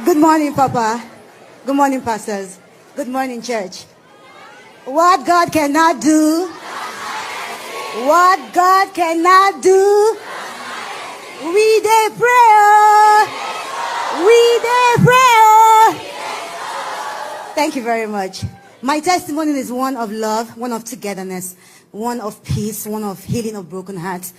Good morning, Papa. Good morning, pastors. Good morning, church. What God cannot do, what God cannot do, we dey pray. We dey pray. Thank you very much. My testimony is one of love, one of togetherness, one of peace, one of healing of broken hearts.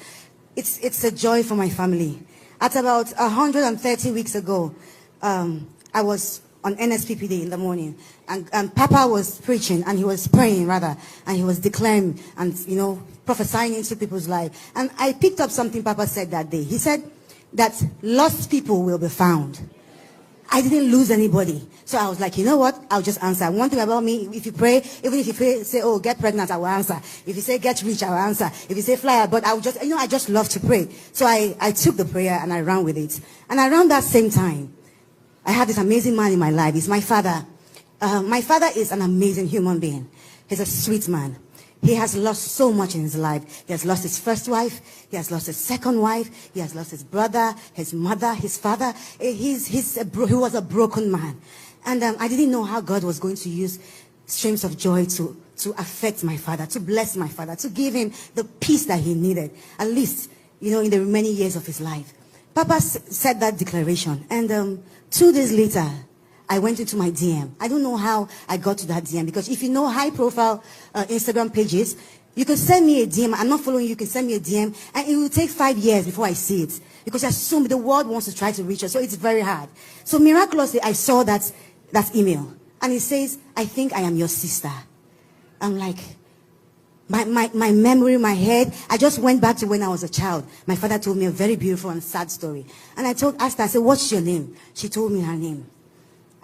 It's a joy for my family. At about 130 weeks ago, I was on NSPPD in the morning, and Papa was preaching, and he was praying rather, and he was declaring and prophesying into people's lives. And I picked up something Papa said that day. He said that lost people will be found. I didn't lose anybody. So I was like, you know what? I'll just answer. One thing about me, if you pray, even if you pray, say, oh, get pregnant, I will answer. If you say get rich, I will answer. If you say fly, but I will just, I just love to pray. So I took the prayer and I ran with it. And around that same time, I had this amazing man in my life. He's my father. My father is an amazing human being. He's a sweet man. He has lost so much in his life. He has lost his first wife. He has lost his second wife. He has lost his brother, his mother, his father. He was a broken man. And I didn't know how God was going to use streams of joy to affect my father, to bless my father, to give him the peace that he needed, at least, in the remaining years of his life. Papa said that declaration. And 2 days later, I went into my DM. I don't know how I got to that DM, because if you know high-profile Instagram pages, you can send me a DM. I'm not following you. You can send me a DM, and it will take 5 years before I see it, because the world wants to try to reach us, so it's very hard. So miraculously, I saw that email, and it says, "I think I am your sister." I'm like, my memory, my head, I just went back to when I was a child. My father told me a very beautiful and sad story, and I asked her, I said, "What's your name?" She told me her name.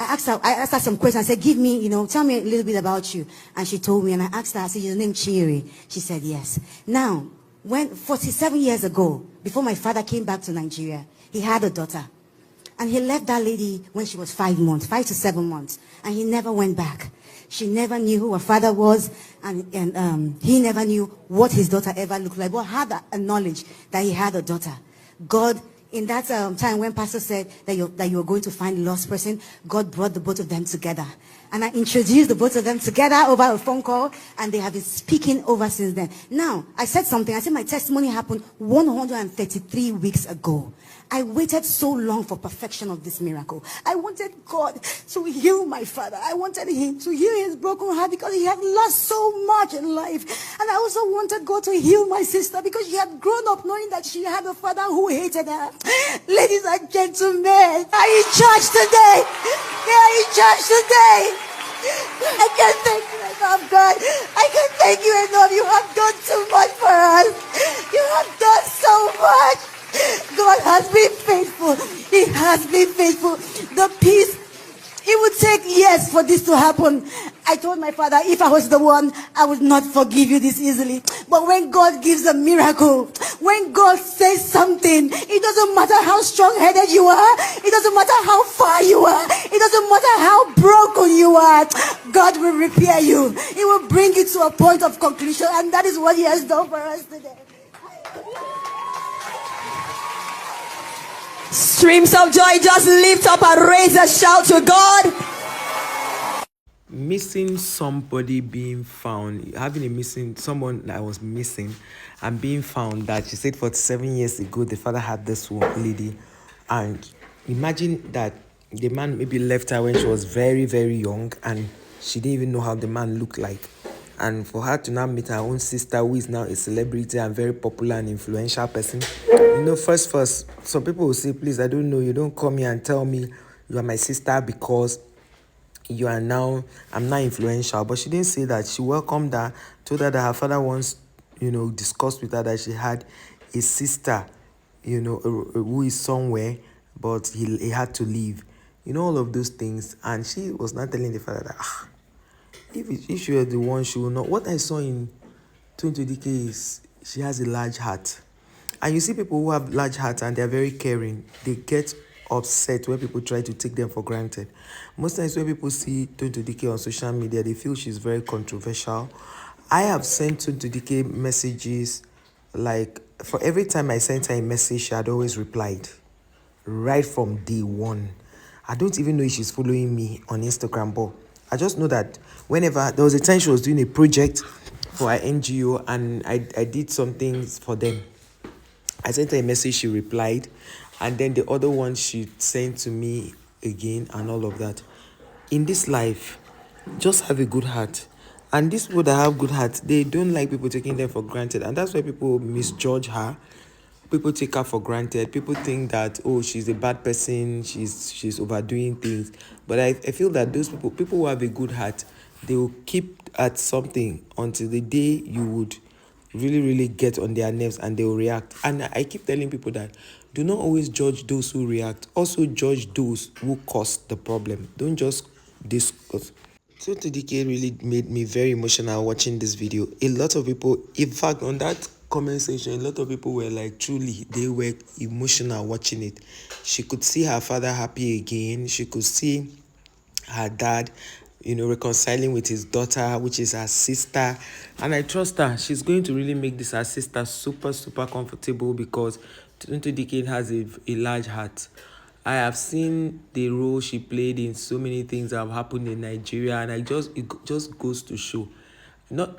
I asked her some questions. I said, tell me a little bit about you. And she told me, and I asked her, I said, your name Chiri? She said, yes. Now, 47 years ago, before my father came back to Nigeria, he had a daughter. And he left that lady when she was 5 to 7 months. And he never went back. She never knew who her father was, and he never knew what his daughter ever looked like, but had a knowledge that he had a daughter. God, in that time when Pastor said that you were going to find a lost person, God brought the both of them together. And I introduced the both of them together over a phone call, and they have been speaking over since then. Now, I said something. I said my testimony happened 133 weeks ago. I waited so long for perfection of this miracle. I wanted God to heal my father. I wanted him to heal his broken heart, because he had lost so much in life. And I also wanted God to heal my sister, because she had grown up knowing that she had a father who hated her. Ladies and gentlemen, are you in church today? Are you in church today? I can't thank you enough, God. I can't thank you enough. You have done so much for us. You have done so much. God has been faithful. He has been faithful. The peace, it would take years for this to happen. I told my father, if I was the one, I would not forgive you this easily. But when God gives a miracle, when God says something, it doesn't matter how strong-headed you are. It doesn't matter how far you are. It doesn't matter how broken you are. God will repair you. He will bring you to a point of conclusion. And that is what he has done for us today. Streams of joy, just lift up and raise a shout to God. Missing somebody, being found, someone that was missing and being found. That she said 47 years ago the father had this one lady, and imagine that the man maybe left her when she was very, very young, and she didn't even know how the man looked like. And for her to now meet her own sister, who is now a celebrity and very popular and influential person, first, some people will say, please, I don't know, you don't come here and tell me you are my sister because I'm now influential. But she didn't say that. She welcomed her, told her that her father once, discussed with her that she had a sister, who is somewhere, but he had to leave. All of those things. And she was not telling the father that, if she were the one, she will know. What I saw in TONTO DIKE is she has a large heart. And you see people who have large hearts and they're very caring, they get upset when people try to take them for granted. Most times when people see TONTO DIKE on social media, they feel she's very controversial. I have sent TONTO DIKE messages, like for every time I sent her a message, she had always replied right from day one. I don't even know if she's following me on Instagram, but I just know that whenever there was a time she was doing a project for our NGO, and I did some things for them. I sent her a message, she replied, and then the other one she sent to me again, and all of that. In this life, just have a good heart. And these people that have good hearts, they don't like people taking them for granted, and that's why people misjudge her. People take her for granted. People think that, oh, she's a bad person, she's overdoing things. But I feel that those people who have a good heart, they will keep at something until the day you would really get on their nerves and they will react. And I keep telling people that do not always judge those who react. Also judge those who cause the problem. Don't just discuss. TONTO DIKE really made me very emotional watching this video. A lot of people, in fact, on that comment section, a lot of people were like, truly, they were emotional watching it. She could see her father happy again. She could see her dad, reconciling with his daughter, which is her sister. And I trust her. She's going to really make this her sister super comfortable, because TONTO DIKE has a large heart. I have seen the role she played in so many things that have happened in Nigeria, and it just goes to show.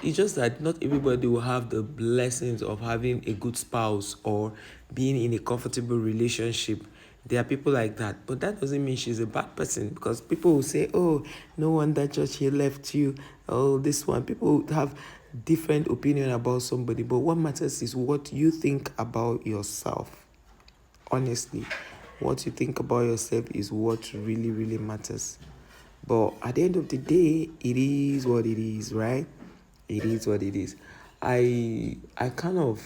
It's just that not everybody will have the blessings of having a good spouse or being in a comfortable relationship. There are people like that, but that doesn't mean she's a bad person, because people will say, oh, no wonder Josh, he left you. Oh, this one. People have different opinion about somebody, but what matters is what you think about yourself. Honestly, what you think about yourself is what really matters. But at the end of the day, it is what it is, right? It is what it is. I kind of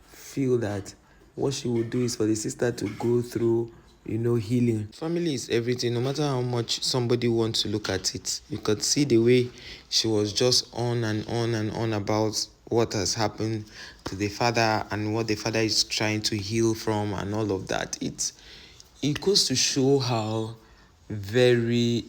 feel that what she would do is for the sister to go through, healing. Family is everything. No matter how much somebody wants to look at it, you could see the way she was just on and on about what has happened to the father and what the father is trying to heal from and all of that. It goes to show how very,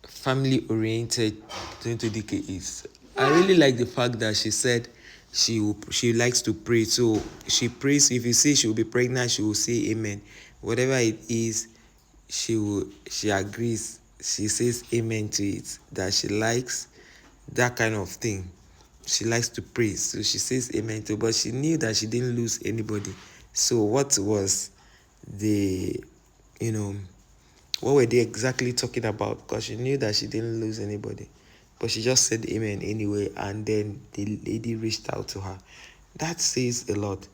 family oriented TONTO DIKE is. I really like the fact that she said she likes to pray. So she prays. If you say she will be pregnant, she will say amen. Whatever it is, she agrees. She says amen to it. That she likes that kind of thing. She likes to pray. So she says amen to it. But she knew that she didn't lose anybody. So what was the, what were they exactly talking about? Because she knew that she didn't lose anybody. But she just said amen anyway, and then the lady reached out to her. That says a lot.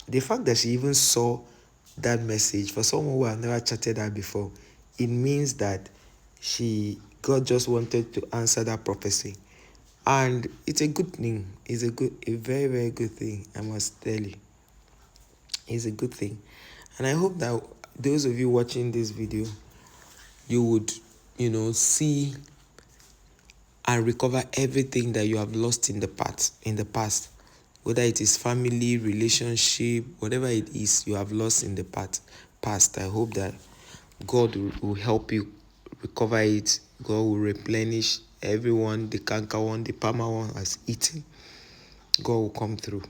The fact that she even saw that message, for someone who have never chatted her before, it means that God just wanted to answer that prophecy. And it's a good thing. It's a very good thing, I must tell you. It's a good thing. And I hope that those of you watching this video, you would, see and recover everything that you have lost in the past. Whether it is family, relationship, whatever it is you have lost in the past. I hope that God will help you recover it. God will replenish everyone, the canker one, the palmer one has eaten. God will come through.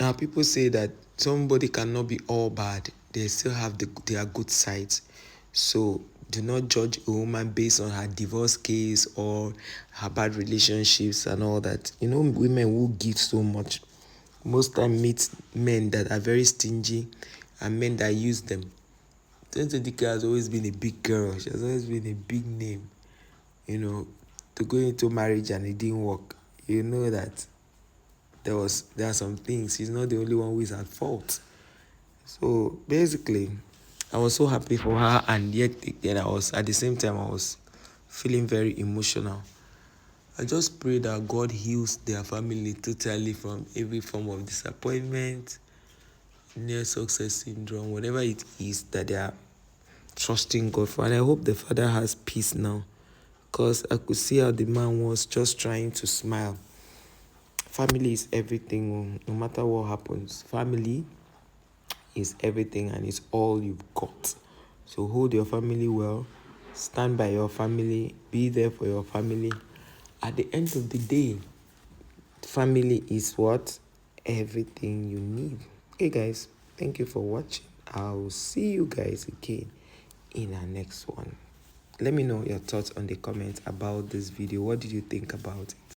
Now, people say that somebody cannot be all bad. They still have their good sides. So do not judge a woman based on her divorce case or her bad relationships and all that. Women who give so much most time meet men that are very stingy and men that use them. TONTO DIKE has always been a big girl. She has always been a big name. To go into marriage and it didn't work. You know that there are some things. She's not the only one who is at fault. So basically, I was so happy for her, and yet again at the same time I was feeling very emotional. I just pray that God heals their family totally from every form of disappointment, near success syndrome, whatever it is that they are trusting God for. And I hope the father has peace now, because I could see how the man was just trying to smile. Family is everything, no matter what happens. Family is everything, and it's all you've got. So hold your family well, stand by your family, be there for your family. At the end of the day, family is what? Everything you need. Okay guys, thank you for watching. I'll see you guys again in our next one. Let me know your thoughts on the comments about this video. What did you think about it?